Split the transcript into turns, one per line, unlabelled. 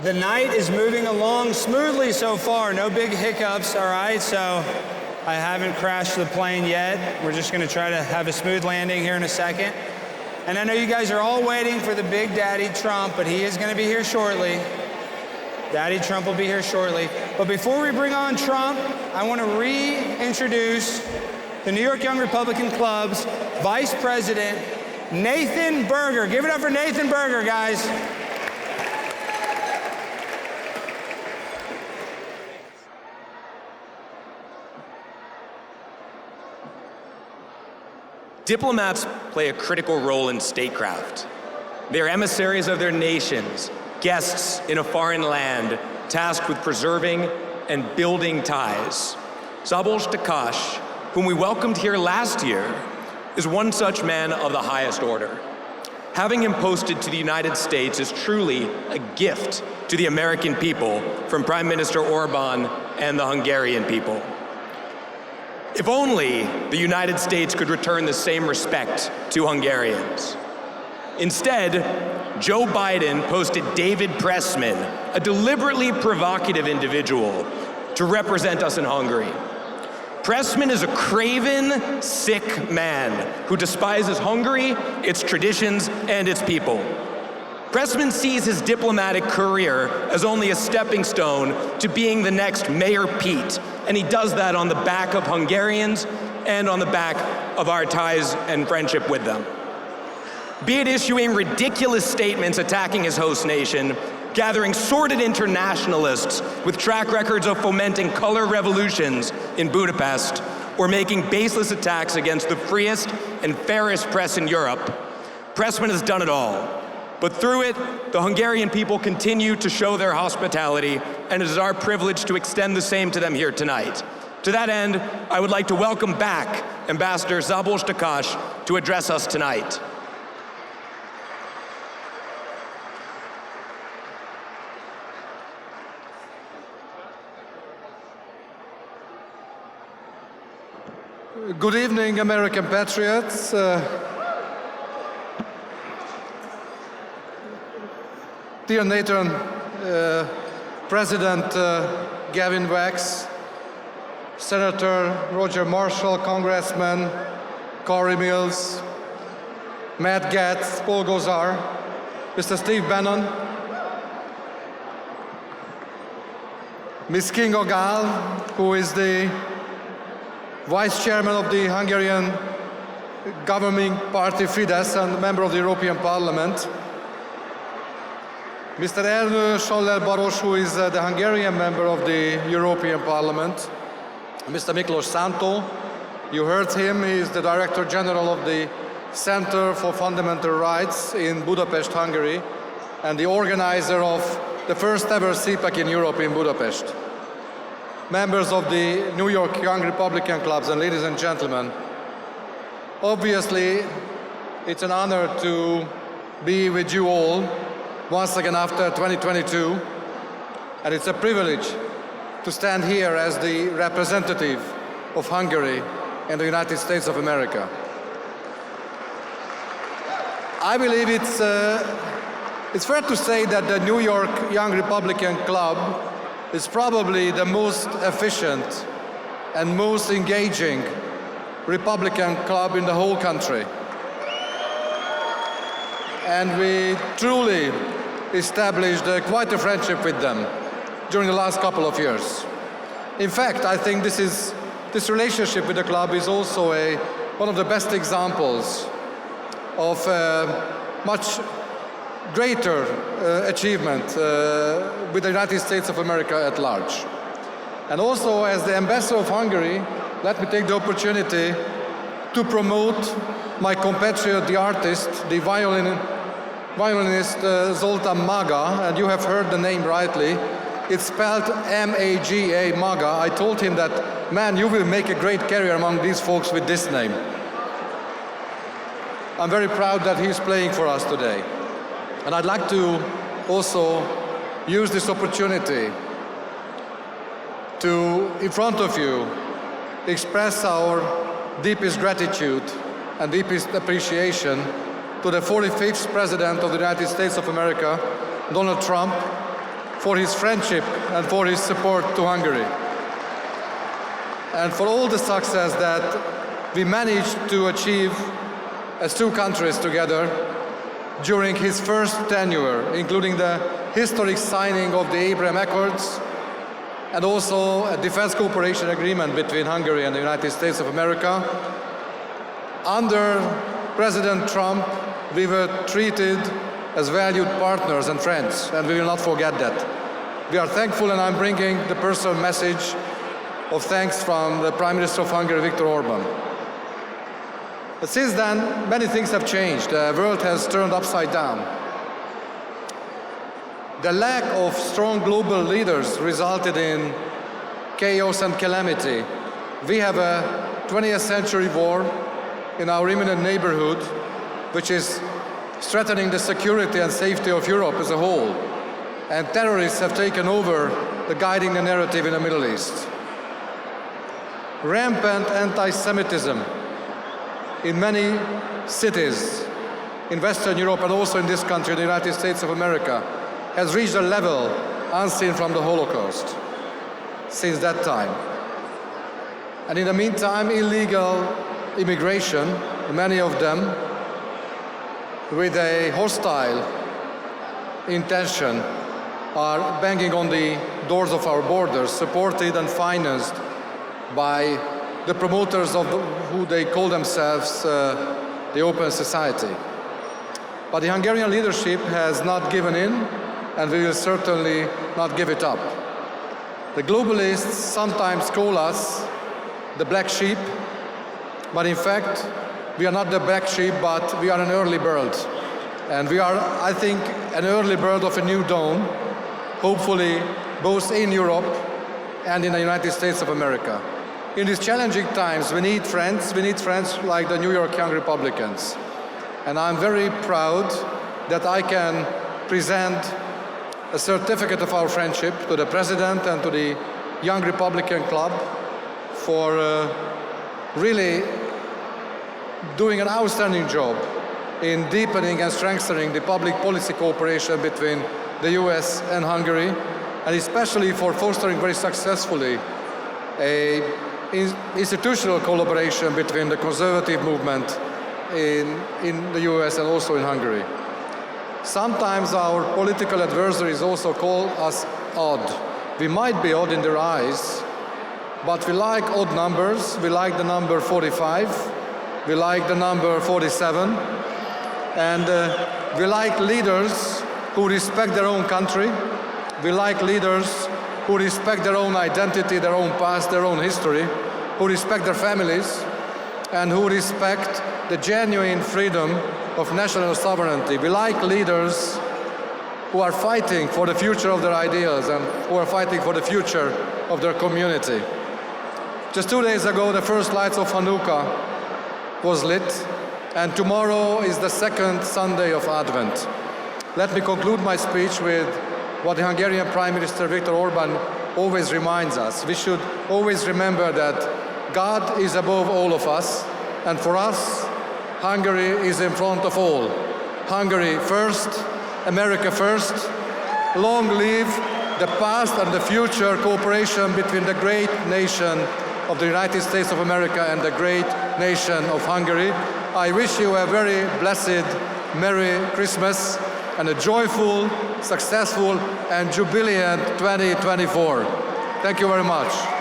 The night is moving along smoothly so far. No big hiccups, all right? So I haven't crashed the plane yet. We're just gonna try to have a smooth landing here in a second. And I know you guys are all waiting for the big daddy Trump, but he is gonna be here shortly. Daddy Trump will be here shortly. But before we bring on Trump, I wanna reintroduce the New York Young Republican Club's Vice President, Nathan Berger. Give it up for Nathan Berger, guys.
Diplomats play a critical role in statecraft. They are emissaries of their nations, guests in a foreign land, tasked with preserving and building ties. Szabolcs Takács, whom we welcomed here last year, is one such man of the highest order. Having him posted to the United States is truly a gift to the American people from Prime Minister Orbán and the Hungarian people. If only the United States could return the same respect to Hungarians. Instead, Joe Biden posted David Pressman, a deliberately provocative individual, to represent us in Hungary. Pressman is a craven, sick man who despises Hungary, its traditions, and its people. Pressman sees his diplomatic career as only a stepping stone to being the next Mayor Pete, and he does that on the back of Hungarians and on the back of our ties and friendship with them. Be it issuing ridiculous statements attacking his host nation, gathering sordid internationalists with track records of fomenting color revolutions in Budapest, or making baseless attacks against the freest and fairest press in Europe, Pressman has done it all. But through it, the Hungarian people continue to show their hospitality, and it is our privilege to extend the same to them here tonight. To that end, I would like to welcome back Ambassador Szabolcs Takács to address us tonight.
Good evening, American patriots. Dear Nathan, President Gavin Wax, Senator Roger Marshall, Congressman Corey Mills, Matt Gaetz, Paul Gosar, Mr. Steve Bannon, Ms. Kinga Gál, who is the Vice Chairman of the Hungarian governing party Fidesz and member of the European Parliament, Mr. Ernő Schaller-Baros, who is the Hungarian member of the European Parliament, Mr. Miklós Szántó, you heard him, he is the Director General of the Center for Fundamental Rights in Budapest, Hungary, and the organizer of the first ever CPAC in Europe in Budapest. Members of the New York Young Republican Clubs, and ladies and gentlemen, obviously it's an honor to be with you all once again after 2022, and it's a privilege to stand here as the representative of Hungary in the United States of America. I believe it's fair to say that the New York Young Republican Club is probably the most efficient and most engaging Republican club in the whole country. And we truly established quite a friendship with them during the last couple of years. In fact, I think this relationship with the club is also one of the best examples of much greater achievement with the United States of America at large. And also, as the ambassador of Hungary, let me take the opportunity to promote my compatriot, the artist, the violinist Zoltán Maga, and you have heard the name rightly. It's spelled M-A-G-A, Maga. I told him that, man, you will make a great career among these folks with this name. I'm very proud that he's playing for us today. And I'd like to also use this opportunity to, in front of you, express our deepest gratitude and deepest appreciation to the 45th President of the United States of America, Donald Trump, for his friendship and for his support to Hungary, and for all the success that we managed to achieve as two countries together during his first tenure, including the historic signing of the Abraham Accords and also a defense cooperation agreement between Hungary and the United States of America. Under President Trump, we were treated as valued partners and friends, and we will not forget that. We are thankful, and I'm bringing the personal message of thanks from the Prime Minister of Hungary, Viktor Orban. But since then, many things have changed. The world has turned upside down. The lack of strong global leaders resulted in chaos and calamity. We have a 20th century war in our imminent neighborhood, which is threatening the security and safety of Europe as a whole. And terrorists have taken over the guiding the narrative in the Middle East. Rampant anti-Semitism in many cities in Western Europe and also in this country, the United States of America, has reached a level unseen from the Holocaust since that time. And in the meantime, illegal immigration, many of them with a hostile intention, are banging on the doors of our borders, supported and financed by the promoters of who they call themselves the open society. But the Hungarian leadership has not given in, and we will certainly not give it up. The globalists sometimes call us the black sheep, but in fact, we are not the black sheep, but we are an early bird. And we are, I think, an early bird of a new dawn, hopefully both in Europe and in the United States of America. In these challenging times, we need friends like the New York Young Republicans. And I'm very proud that I can present a certificate of our friendship to the President and to the Young Republican Club for really doing an outstanding job in deepening and strengthening the public policy cooperation between the US and Hungary, and especially for fostering very successfully an institutional collaboration between the conservative movement in the US and also in Hungary. Sometimes our political adversaries also call us odd. We might be odd in their eyes, but we like odd numbers. We like the number 45. We like the number 47. And we like leaders who respect their own country. We like leaders who respect their own identity, their own past, their own history, who respect their families, and who respect the genuine freedom of national sovereignty. We like leaders who are fighting for the future of their ideas and who are fighting for the future of their community. Just 2 days ago, the first lights of Hanukkah was lit, and tomorrow is the second Sunday of Advent. Let me conclude my speech with what the Hungarian Prime Minister Viktor Orban always reminds us. We should always remember that God is above all of us, and for us, Hungary is in front of all. Hungary first, America first. Long live the past and the future cooperation between the great nation of the United States of America and the great nation of Hungary. I wish you a very blessed, Merry Christmas and a joyful, successful and jubilant 2024. Thank you very much.